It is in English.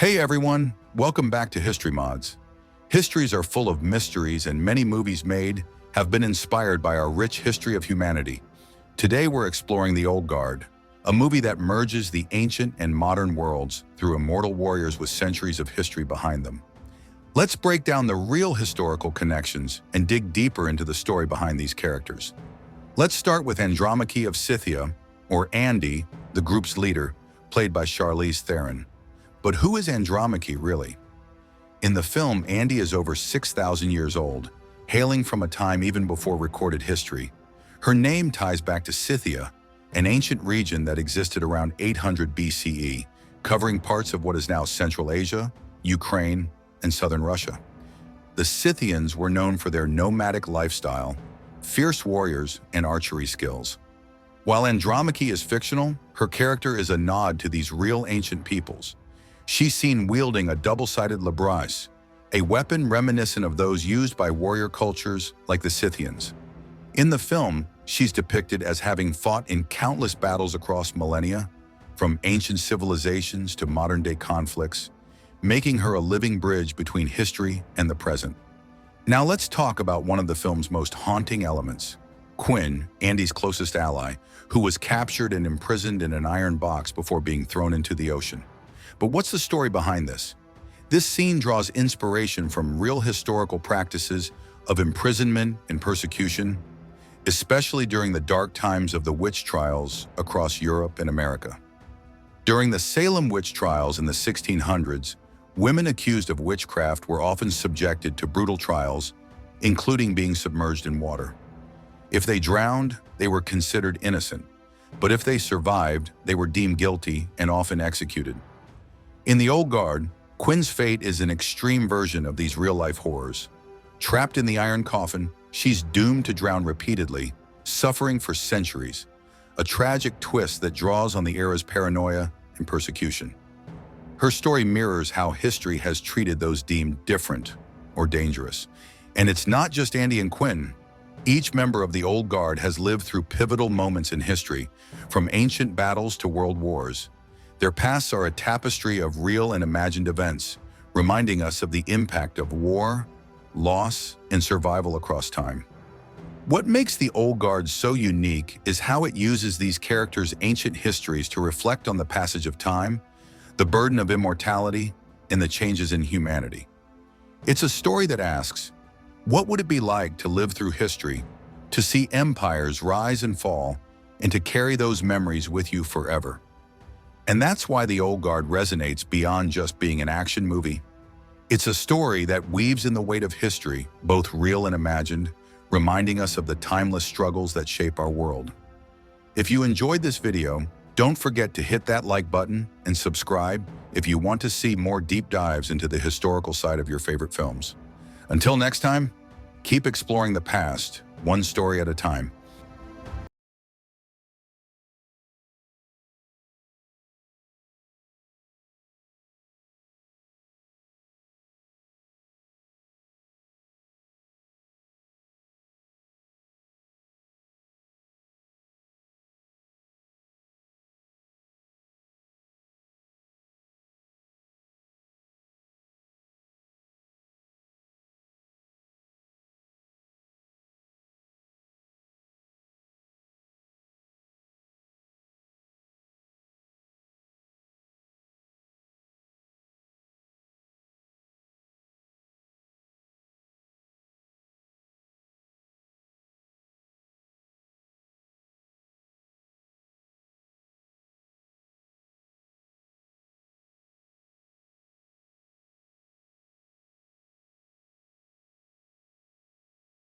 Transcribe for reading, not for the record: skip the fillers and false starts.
Hey everyone, welcome back to History Mods. Histories are full of mysteries and many movies made have been inspired by our rich history of humanity. Today we're exploring The Old Guard, a movie that merges the ancient and modern worlds through immortal warriors with centuries of history behind them. Let's break down the real historical connections and dig deeper into the story behind these characters. Let's start with Andromache of Scythia, or Andy, the group's leader, played by Charlize Theron. But who is Andromache really? In the film, Andy is over 6,000 years old, hailing from a time even before recorded history. Her name ties back to Scythia, an ancient region that existed around 800 BCE, covering parts of what is now Central Asia, Ukraine, and southern Russia. The Scythians were known for their nomadic lifestyle, fierce warriors, and archery skills. While Andromache is fictional, her character is a nod to these real ancient peoples. She's seen wielding a double-sided labrasse, a weapon reminiscent of those used by warrior cultures like the Scythians. In the film, she's depicted as having fought in countless battles across millennia, from ancient civilizations to modern-day conflicts, making her a living bridge between history and the present. Now let's talk about one of the film's most haunting elements, Quinn, Andy's closest ally, who was captured and imprisoned in an iron box before being thrown into the ocean. But what's the story behind this? This scene draws inspiration from real historical practices of imprisonment and persecution, especially during the dark times of the witch trials across Europe and America. During the Salem witch trials in the 1600s, women accused of witchcraft were often subjected to brutal trials, including being submerged in water. If they drowned, they were considered innocent, but if they survived, they were deemed guilty and often executed. In The Old Guard, Quinn's fate is an extreme version of these real-life horrors. Trapped in the iron coffin, she's doomed to drown repeatedly, suffering for centuries, a tragic twist that draws on the era's paranoia and persecution. Her story mirrors how history has treated those deemed different or dangerous. And it's not just Andy and Quinn. Each member of the Old Guard has lived through pivotal moments in history, from ancient battles to world wars. Their pasts are a tapestry of real and imagined events, reminding us of the impact of war, loss, and survival across time. What makes the Old Guard so unique is how it uses these characters' ancient histories to reflect on the passage of time, the burden of immortality, and the changes in humanity. It's a story that asks, what would it be like to live through history, to see empires rise and fall, and to carry those memories with you forever? And that's why The Old Guard resonates beyond just being an action movie. It's a story that weaves in the weight of history, both real and imagined, reminding us of the timeless struggles that shape our world. If you enjoyed this video, don't forget to hit that like button and subscribe if you want to see more deep dives into the historical side of your favorite films. Until next time, keep exploring the past, one story at a time.